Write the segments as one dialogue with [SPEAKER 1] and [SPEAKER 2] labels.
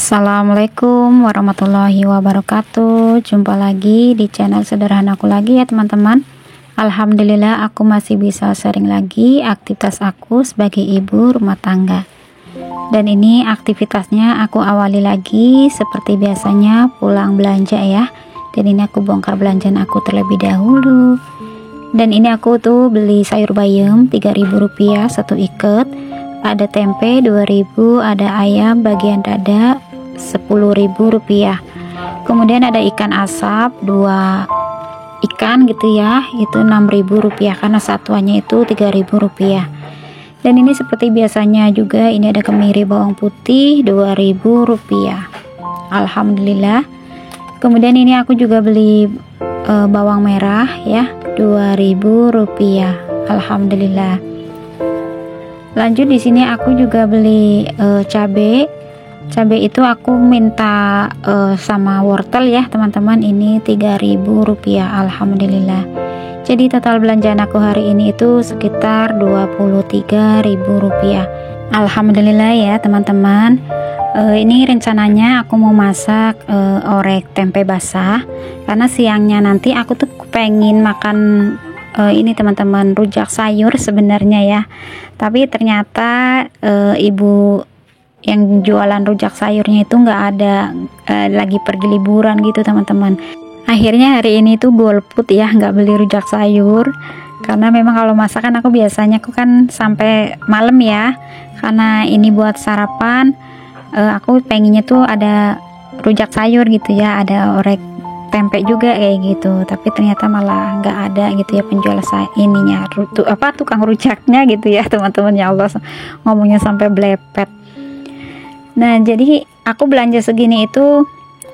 [SPEAKER 1] Assalamualaikum warahmatullahi wabarakatuh. Jumpa lagi di channel sederhanaku lagi ya teman-teman. Alhamdulillah aku masih bisa sharing lagi aktivitas aku sebagai ibu rumah tangga. Dan ini aktivitasnya aku awali lagi seperti biasanya pulang belanja ya. Dan ini aku bongkar belanjaan aku terlebih dahulu. Dan ini aku tuh beli sayur bayam Rp3.000 satu ikat. Ada tempe 2.000, ada ayam bagian dada Rp10.000. Kemudian ada ikan asap 2 ikan gitu ya, itu Rp6.000 karena satuannya itu Rp3.000. Dan ini seperti biasanya juga ini ada kemiri bawang putih Rp2.000. Alhamdulillah. Kemudian ini aku juga beli bawang merah ya Rp2.000. Alhamdulillah. Lanjut di sini aku juga beli cabai itu aku minta sama wortel ya teman-teman, ini Rp3.000. Alhamdulillah. Jadi total belanjaan aku hari ini itu sekitar Rp23.000. Alhamdulillah ya teman-teman. Ini rencananya aku mau masak orek tempe basah karena siangnya nanti aku tuh pengen makan ini teman-teman rujak sayur sebenarnya ya, tapi ternyata ibu yang jualan rujak sayurnya itu nggak ada, lagi pergi liburan gitu teman-teman. Akhirnya hari ini tuh golput ya, nggak beli rujak sayur karena memang kalau masakan aku biasanya aku kan sampai malam ya, karena ini buat sarapan. Aku pengennya tuh ada rujak sayur gitu ya, ada orek tempe juga kayak gitu, tapi ternyata malah nggak ada gitu ya penjual ininya tukang rujaknya gitu ya teman-teman. Ya Allah, ngomongnya sampai blepet. Nah jadi aku belanja segini itu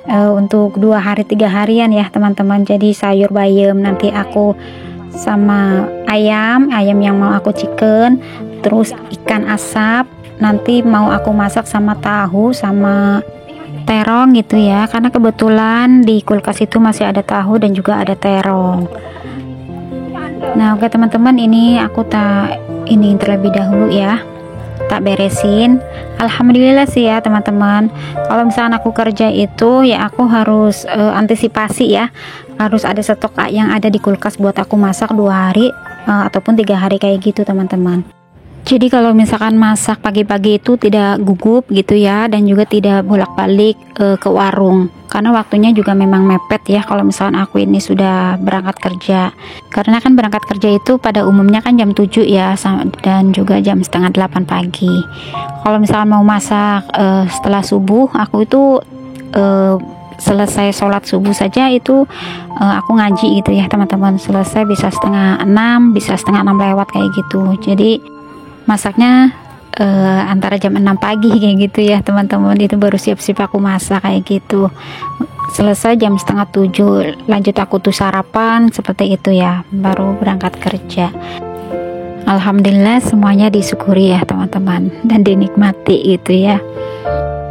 [SPEAKER 1] untuk 2 hari 3 harian ya teman-teman. Jadi sayur bayam nanti aku sama ayam yang mau aku chicken, terus ikan asap nanti mau aku masak sama tahu sama terong gitu ya, karena kebetulan di kulkas itu masih ada tahu dan juga ada terong. Nah oke teman-teman, ini aku ini terlebih dahulu ya, tak beresin. Alhamdulillah sih ya teman-teman, kalau misalnya aku kerja itu ya aku harus antisipasi ya, harus ada stok yang ada di kulkas buat aku masak 2 hari ataupun 3 hari kayak gitu teman-teman. Jadi kalau misalkan masak pagi-pagi itu tidak gugup gitu ya, dan juga tidak bolak-balik ke warung karena waktunya juga memang mepet ya kalau misalkan aku ini sudah berangkat kerja. Karena kan berangkat kerja itu pada umumnya kan jam 7 ya, dan juga jam setengah 8 pagi. Kalau misalkan mau masak setelah subuh, aku itu selesai sholat subuh saja itu aku ngaji gitu ya teman-teman, selesai bisa setengah 6, bisa setengah 6 lewat kayak gitu. Jadi masaknya antara jam 6 pagi kayak gitu ya teman-teman, itu baru siap-siap aku masak kayak gitu. Selesai jam setengah 7, lanjut aku tuh sarapan seperti itu ya, baru berangkat kerja. Alhamdulillah semuanya disyukuri ya teman-teman, dan dinikmati gitu ya.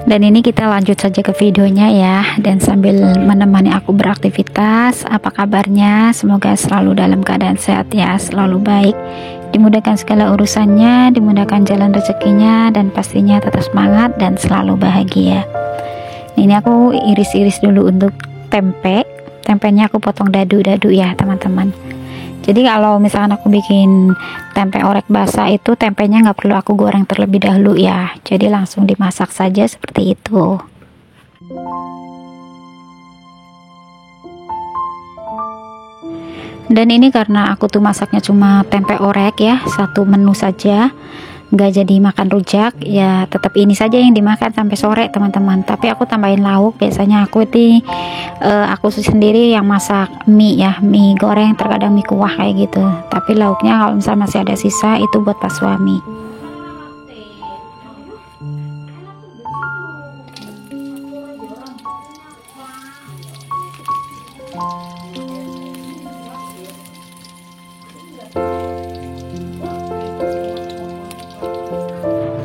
[SPEAKER 1] Dan ini kita lanjut saja ke videonya ya, dan sambil menemani aku beraktivitas, apa kabarnya? Semoga selalu dalam keadaan sehat ya, selalu baik, dimudahkan segala urusannya, dimudahkan jalan rezekinya, dan pastinya tetap semangat dan selalu bahagia. Ini aku iris-iris dulu untuk tempenya aku potong dadu-dadu ya teman-teman. Jadi kalau misalkan aku bikin tempe orek basah itu tempenya nggak perlu aku goreng terlebih dahulu ya, jadi langsung dimasak saja seperti itu. Dan ini karena aku tuh masaknya cuma tempe orek ya, satu menu saja, nggak jadi makan rujak ya, tetap ini saja yang dimakan sampai sore teman-teman. Tapi aku tambahin lauk, biasanya aku sendiri yang masak mie ya, mie goreng, terkadang mie kuah kayak gitu. Tapi lauknya kalau misalnya masih ada sisa itu buat pas suami.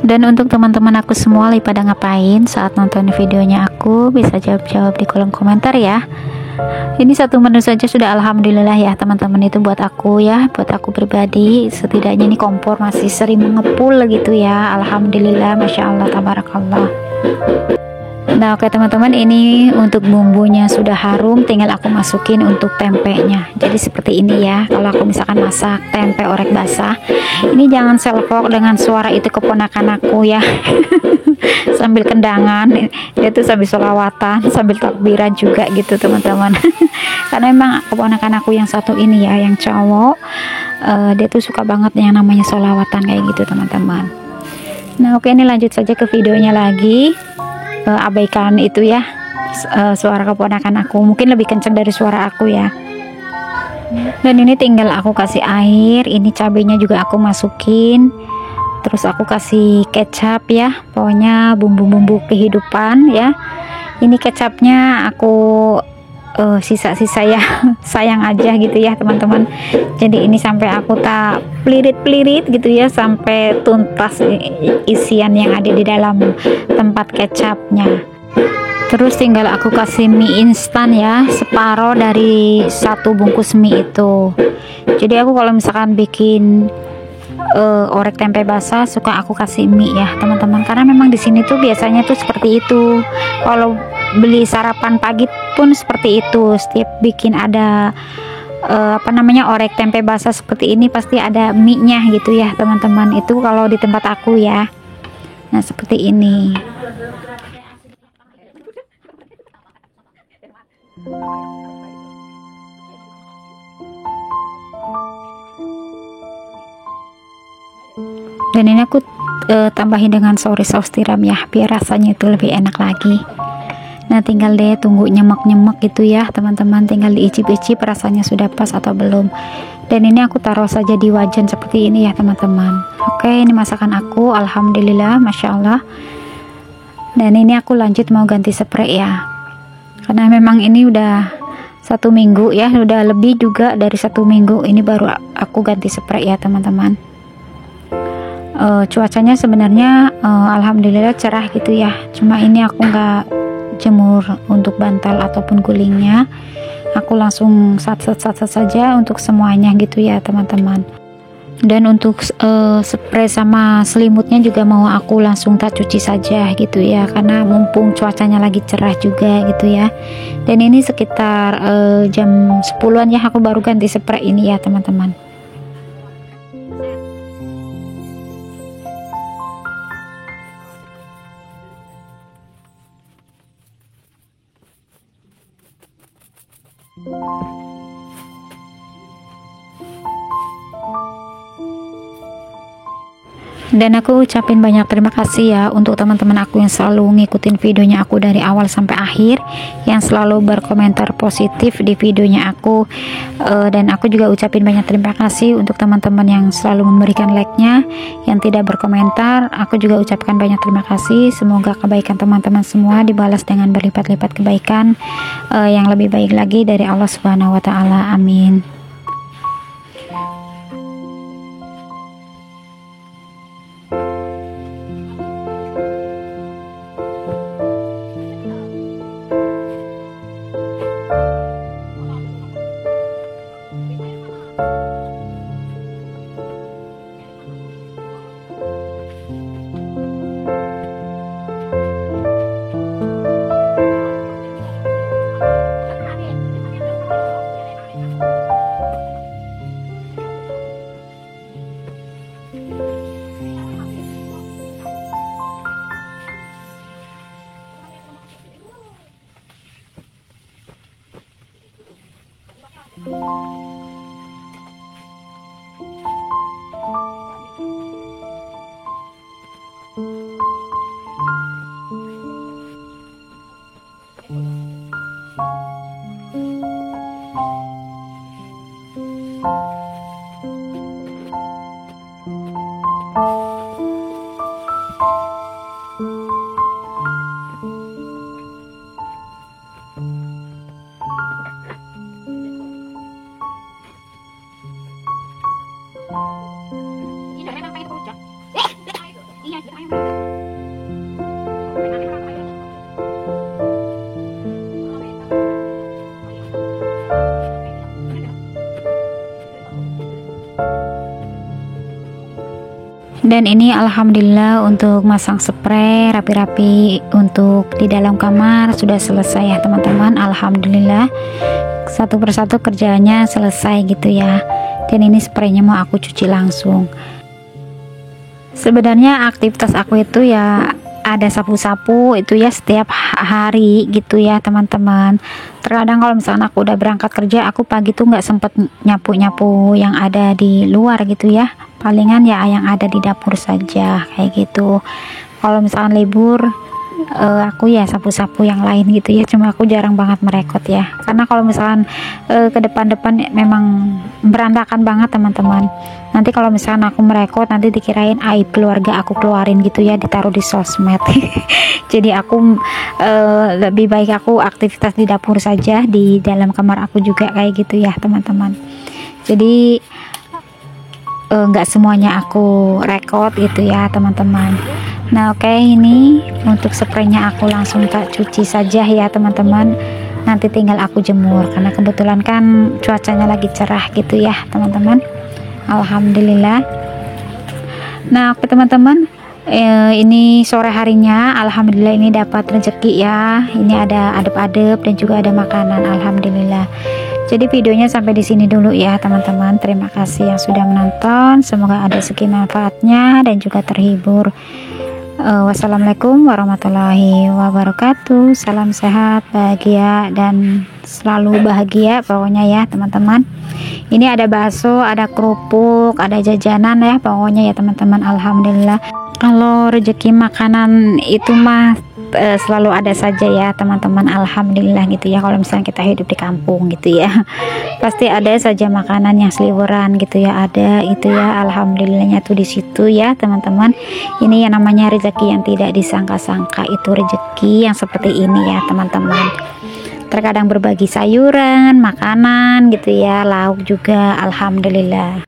[SPEAKER 1] Dan untuk teman-teman aku semua lagi pada ngapain saat nonton videonya aku, bisa jawab-jawab di kolom komentar ya. Ini satu menu saja sudah alhamdulillah ya teman-teman, itu buat aku ya, buat aku pribadi. Setidaknya ini kompor masih sering mengepul gitu ya. Alhamdulillah, masya Allah, tabarakallah. Nah, oke teman-teman, ini untuk bumbunya sudah harum, tinggal aku masukin untuk tempenya. Jadi seperti ini ya, kalau aku misalkan masak tempe orek basah. Ini jangan selfok dengan suara itu keponakan aku ya. Sambil kendangan, dia tuh sambil sholawatan, sambil takbiran juga gitu teman-teman. Karena memang keponakan aku yang satu ini ya, yang cowok, dia tuh suka banget yang namanya sholawatan kayak gitu teman-teman. Nah oke, ini lanjut saja ke videonya lagi. Abaikan itu ya, suara keponakan aku, mungkin lebih kencang dari suara aku ya. Dan ini tinggal aku kasih air, ini cabenya juga aku masukin, terus aku kasih kecap ya, pokoknya bumbu-bumbu kehidupan ya. Ini kecapnya aku sisa-sisa ya, sayang aja gitu ya teman-teman. Jadi ini sampai aku tak pelirit-pelirit gitu ya, sampai tuntas isian yang ada di dalam tempat kecapnya. Terus tinggal aku kasih mie instan ya, separuh dari satu bungkus mie itu. Jadi aku kalau misalkan bikin orek tempe basah suka aku kasih mie ya teman-teman, karena memang di sini tuh biasanya tuh seperti itu. Kalau beli sarapan pagi pun seperti itu, setiap bikin ada orek tempe basah seperti ini pasti ada mie-nya gitu ya teman-teman. Itu kalau di tempat aku ya. Nah seperti ini. Dan ini aku tambahin dengan saus tiram ya, biar rasanya itu lebih enak lagi. Nah tinggal deh tunggu nyemek-nyemek gitu ya teman-teman, tinggal diicip-icip rasanya sudah pas atau belum. Dan ini aku taruh saja di wajan seperti ini ya teman-teman. Oke, ini masakan aku, alhamdulillah, masya Allah. Dan ini aku lanjut mau ganti spray ya, karena memang ini udah 1 minggu ya, udah lebih juga dari 1 minggu ini baru aku ganti spray ya teman-teman. Cuacanya sebenarnya alhamdulillah cerah gitu ya, cuma ini aku nggak jemur untuk bantal ataupun gulingnya, aku langsung sat-sat saja untuk semuanya gitu ya teman-teman. Dan untuk spray sama selimutnya juga mau aku langsung tak cuci saja gitu ya, karena mumpung cuacanya lagi cerah juga gitu ya. Dan ini sekitar jam 10-an ya aku baru ganti spray ini ya teman-teman. Dan aku ucapin banyak terima kasih ya untuk teman-teman aku yang selalu ngikutin videonya aku dari awal sampai akhir, yang selalu berkomentar positif di videonya aku. Dan aku juga ucapin banyak terima kasih untuk teman-teman yang selalu memberikan like-nya, yang tidak berkomentar. Aku juga ucapkan banyak terima kasih. Semoga kebaikan teman-teman semua dibalas dengan berlipat-lipat kebaikan yang lebih baik lagi dari Allah Subhanahu wa Ta'ala. Amin. Dan ini alhamdulillah untuk masang spray rapi-rapi untuk di dalam kamar sudah selesai ya teman-teman. Alhamdulillah satu persatu kerjanya selesai gitu ya. Dan ini spraynya mau aku cuci langsung. Sebenarnya aktivitas aku itu ya ada sapu-sapu itu ya setiap hari gitu ya teman-teman. Terkadang kalau misalnya aku udah berangkat kerja, aku pagi tuh nggak sempet nyapu-nyapu yang ada di luar gitu ya, palingan ya yang ada di dapur saja kayak gitu. Kalau misalnya libur aku ya sapu-sapu yang lain gitu ya, cuma aku jarang banget merekod ya, karena kalau misalkan ke depan-depan memang berantakan banget teman-teman. Nanti kalau misalkan aku merekod nanti dikirain aib keluarga aku keluarin gitu ya, ditaruh di sosmed. Jadi aku lebih baik aku aktivitas di dapur saja, di dalam kamar aku juga kayak gitu ya teman-teman. Jadi nggak semuanya aku rekod gitu ya teman-teman. Nah oke, ini untuk spraynya aku langsung tak cuci saja ya teman-teman, nanti tinggal aku jemur karena kebetulan kan cuacanya lagi cerah gitu ya teman-teman. Alhamdulillah. Nah oke teman-teman, ini sore harinya alhamdulillah ini dapat rezeki ya, ini ada adep-adep dan juga ada makanan, alhamdulillah. Jadi videonya sampai di sini dulu ya teman-teman. Terima kasih yang sudah menonton, semoga ada segi manfaatnya dan juga terhibur. Wassalamualaikum warahmatullahi wabarakatuh. Salam sehat, bahagia, dan selalu bahagia pokoknya ya teman-teman. Ini ada bakso, ada kerupuk, ada jajanan ya pokoknya ya teman-teman. Alhamdulillah. Kalau rezeki makanan itu mah selalu ada saja ya teman-teman. Alhamdulillah gitu ya, kalau misalnya kita hidup di kampung gitu ya, pasti ada saja makanan yang seliweran gitu ya, ada itu ya. Alhamdulillahnya tuh di situ ya teman-teman. Ini yang namanya rezeki yang tidak disangka-sangka, itu rezeki yang seperti ini ya teman-teman. Terkadang berbagi sayuran, makanan gitu ya, lauk juga, alhamdulillah.